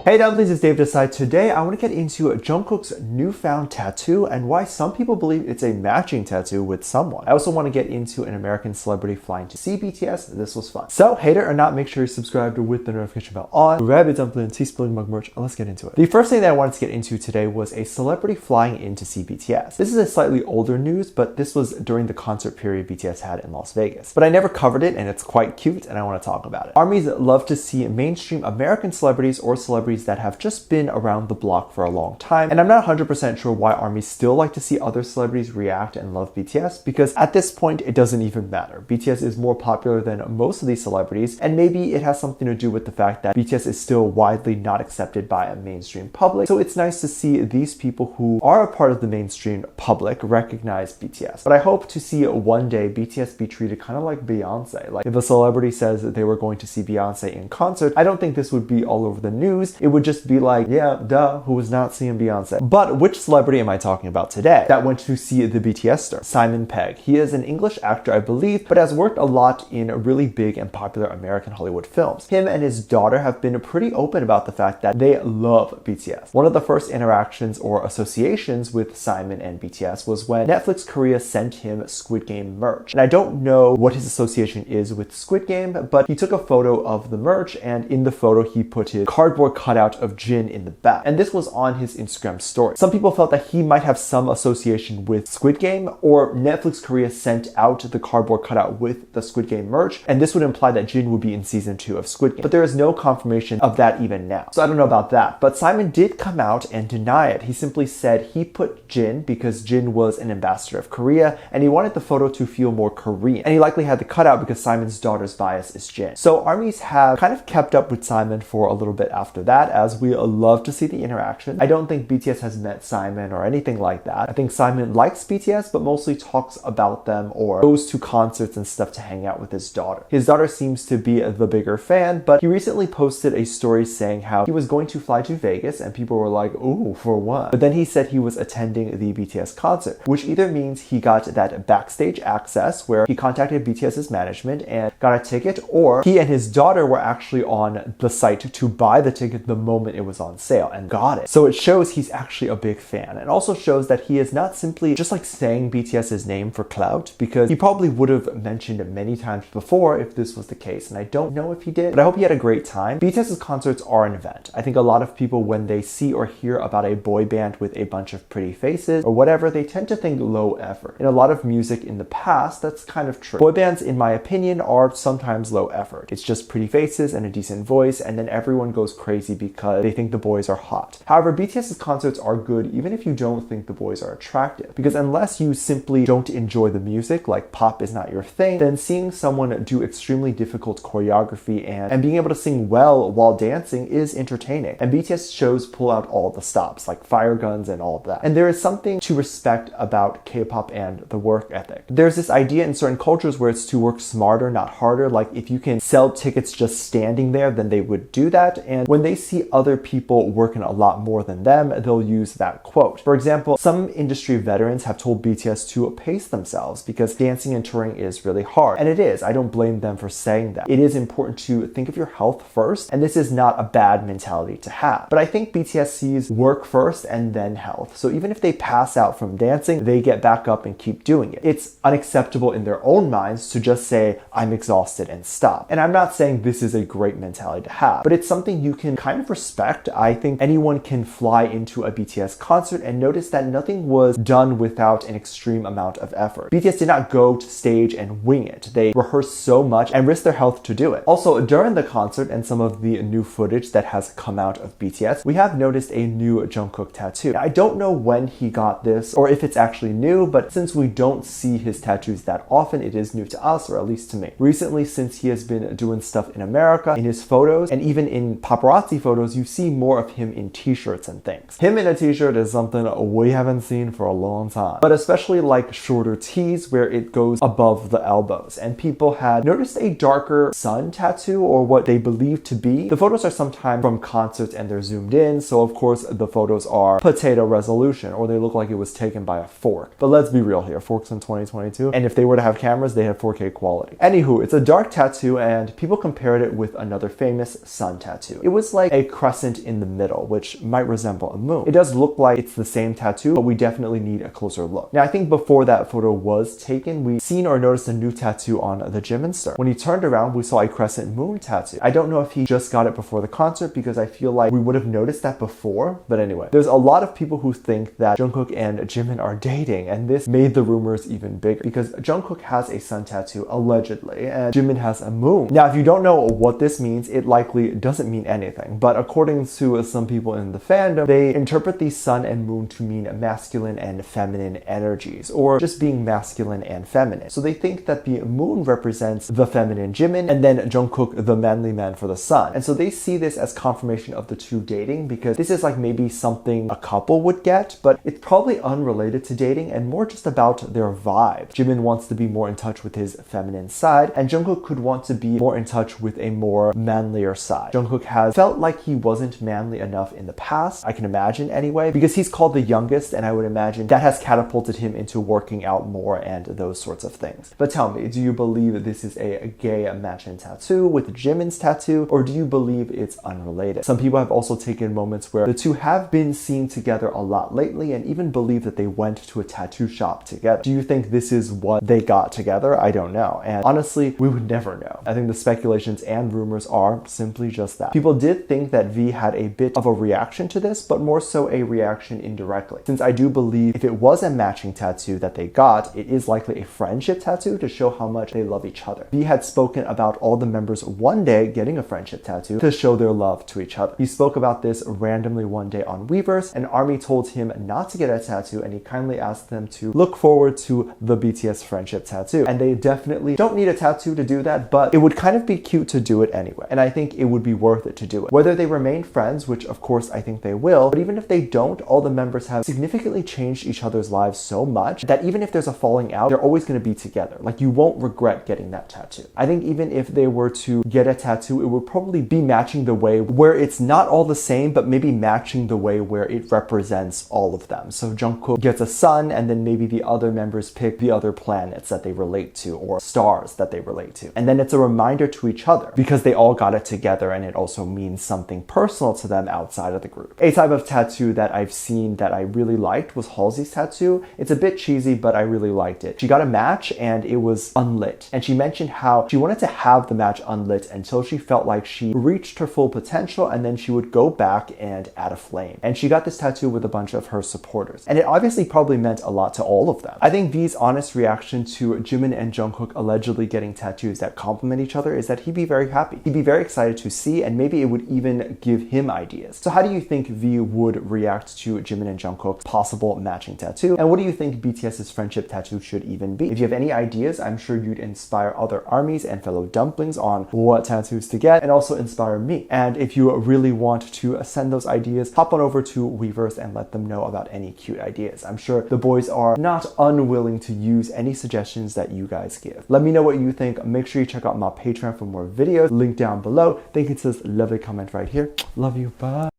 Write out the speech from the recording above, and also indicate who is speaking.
Speaker 1: Hey dumplings, it's Dave Desai. Today I want to get into Jungkook's newfound tattoo and why some people believe it's a matching tattoo with someone. I also want to get into an American celebrity flying to see BTS. This was fun. So, hater or not, make sure you're subscribed with the notification bell on. Grab a dumpling, teaspoon mug merch, and let's get into it. The first thing that I wanted to get into today was a celebrity flying in to see BTS. This is a slightly older news, but this was during the concert period BTS had in Las Vegas. But I never covered it, and it's quite cute, and I want to talk about it. ARMYs love to see mainstream American celebrities or celebrities that have just been around the block for a long time, and I'm not 100% sure why ARMYs still like to see other celebrities react and love BTS, because at this point it doesn't even matter. BTS is more popular than most of these celebrities, and maybe it has something to do with the fact that BTS is still widely not accepted by a mainstream public, so it's nice to see these people who are a part of the mainstream public recognize BTS. But I hope to see one day BTS be treated kind of like Beyonce. Like if a celebrity says that they were going to see Beyonce in concert, I don't think this would be all over the news. It would just be like, yeah, duh, who was not seeing Beyonce? But which celebrity am I talking about today that went to see the BTS star? Simon Pegg. He is an English actor, I believe, but has worked a lot in really big and popular American Hollywood films. Him and his daughter have been pretty open about the fact that they love BTS. One of the first interactions or associations with Simon and BTS was when Netflix Korea sent him Squid Game merch. And I don't know what his association is with Squid Game, but he took a photo of the merch, and in the photo he put his cardboard cutout of Jin in the back. And this was on his Instagram story. Some people felt that he might have some association with Squid Game, or Netflix Korea sent out the cardboard cutout with the Squid Game merch, and this would imply that Jin would be in season 2 of Squid Game. But there is no confirmation of that even now. So I don't know about that. But Simon did come out and deny it. He simply said he put Jin because Jin was an ambassador of Korea, and he wanted the photo to feel more Korean. And he likely had the cutout because Simon's daughter's bias is Jin. So ARMYs have kind of kept up with Simon for a little bit after that, as we love to see the interaction. I don't think BTS has met Simon or anything like that. I think Simon likes BTS, but mostly talks about them or goes to concerts and stuff to hang out with his daughter. His daughter seems to be the bigger fan, but he recently posted a story saying how he was going to fly to Vegas, and people were like, ooh, for what? But then he said he was attending the BTS concert, which either means he got that backstage access where he contacted BTS's management and got a ticket, or he and his daughter were actually on the site to buy the ticket the moment it was on sale and got it. So it shows he's actually a big fan, and also shows that he is not simply just like saying BTS's name for clout, because he probably would have mentioned it many times before if this was the case, and I don't know if he did, but I hope he had a great time. BTS's concerts are an event. I think a lot of people, when they see or hear about a boy band with a bunch of pretty faces or whatever, they tend to think low effort. In a lot of music in the past, that's kind of true. Boy bands, in my opinion, are sometimes low effort. It's just pretty faces and a decent voice, and then everyone goes crazy because they think the boys are hot. However, BTS's concerts are good even if you don't think the boys are attractive, because unless you simply don't enjoy the music, like pop is not your thing, then seeing someone do extremely difficult choreography and being able to sing well while dancing is entertaining. And BTS shows pull out all the stops, like fire guns and all of that. And there is something to respect about K-pop and the work ethic. There's this idea in certain cultures where it's to work smarter, not harder. Like if you can sell tickets just standing there, then they would do that. And when they see other people working a lot more than them, they'll use that quote. For example, some industry veterans have told BTS to pace themselves because dancing and touring is really hard. And it is. I don't blame them for saying that. It is important to think of your health first, and this is not a bad mentality to have. But I think BTS sees work first and then health. So even if they pass out from dancing, they get back up and keep doing it. It's unacceptable in their own minds to just say, I'm exhausted, and stop. And I'm not saying this is a great mentality to have, but it's something you can kind of respect. I think anyone can fly into a BTS concert and notice that nothing was done without an extreme amount of effort. BTS did not go to stage and wing it. They rehearsed so much and risked their health to do it. Also, during the concert and some of the new footage that has come out of BTS, we have noticed a new Jungkook tattoo. I don't know when he got this or if it's actually new, but since we don't see his tattoos that often, it is new to us, or at least to me. Recently, since he has been doing stuff in America, in his photos, and even in paparazzi photos, you see more of him in t-shirts and things. Him in a t-shirt is something we haven't seen for a long time, but especially like shorter tees where it goes above the elbows. And people had noticed a darker sun tattoo, or what they believe to be. The photos are sometimes from concerts and they're zoomed in, so of course the photos are potato resolution, or they look like it was taken by a fork. But let's be real here, forks in 2022, and if they were to have cameras, they have 4K quality. Anywho, it's a dark tattoo, and people compared it with another famous sun tattoo. It was like a crescent in the middle, which might resemble a moon. It does look like it's the same tattoo, but we definitely need a closer look. Now, I think before that photo was taken, we seen or noticed a new tattoo on the Jimin star. When he turned around, we saw a crescent moon tattoo. I don't know if he just got it before the concert because I feel like we would have noticed that before, but anyway. There's a lot of people who think that Jungkook and Jimin are dating, and this made the rumors even bigger because Jungkook has a sun tattoo, allegedly, and Jimin has a moon. Now, if you don't know what this means, it likely doesn't mean anything, but according to some people in the fandom, they interpret the sun and moon to mean masculine and feminine energies, or just being masculine and feminine. So they think that the moon represents the feminine Jimin, and then Jungkook, the manly man, for the sun. And so they see this as confirmation of the two dating, because this is like maybe something a couple would get, but it's probably unrelated to dating and more just about their vibe. Jimin wants to be more in touch with his feminine side, and Jungkook could want to be more in touch with a more manlier side. Jungkook has felt like he wasn't manly enough in the past, I can imagine anyway, because he's called the youngest, and I would imagine that has catapulted him into working out more and those sorts of things. But tell me, do you believe this is a gay matching tattoo with Jimin's tattoo, or do you believe it's unrelated? Some people have also taken moments where the two have been seen together a lot lately and even believe that they went to a tattoo shop together. Do you think this is what they got together? I don't know. And honestly, we would never know. I think the speculations and rumors are simply just that. People did think that V had a bit of a reaction to this, but more so a reaction indirectly. Since I do believe if it was a matching tattoo that they got, it is likely a friendship tattoo to show how much they love each other. V had spoken about all the members one day getting a friendship tattoo to show their love to each other. He spoke about this randomly one day on Weverse, and ARMY told him not to get a tattoo, and he kindly asked them to look forward to the BTS friendship tattoo. And they definitely don't need a tattoo to do that, but it would kind of be cute to do it anyway. And I think it would be worth it to do it. Whether they remain friends, which of course I think they will, but even if they don't, all the members have significantly changed each other's lives so much that even if there's a falling out, they're always going to be together. Like, you won't regret getting that tattoo. I think even if they were to get a tattoo, it would probably be matching the way where it's not all the same, but maybe matching the way where it represents all of them. So Jungkook gets a sun, and then maybe the other members pick the other planets that they relate to, or stars that they relate to. And then it's a reminder to each other because they all got it together, and it also means something personal to them outside of the group. A type of tattoo that I've seen that I really liked was Halsey's tattoo. It's a bit cheesy, but I really liked it. She got a match and it was unlit. And she mentioned how she wanted to have the match unlit until she felt like she reached her full potential, and then she would go back and add a flame. And she got this tattoo with a bunch of her supporters. And it obviously probably meant a lot to all of them. I think V's honest reaction to Jimin and Jungkook allegedly getting tattoos that complement each other is that he'd be very happy. He'd be very excited to see, and maybe it would even give him ideas. So how do you think V would react to Jimin and Jungkook's possible matching tattoo? And what do you think BTS's friendship tattoo should even be? If you have any ideas, I'm sure you'd inspire other armies and fellow dumplings on what tattoos to get, and also inspire me. And if you really want to send those ideas, hop on over to Weverse and let them know about any cute ideas. I'm sure the boys are not unwilling to use any suggestions that you guys give. Let me know what you think. Make sure you check out my Patreon for more videos. Link down below. Thank you to this lovely comment right here. Love you. Bye.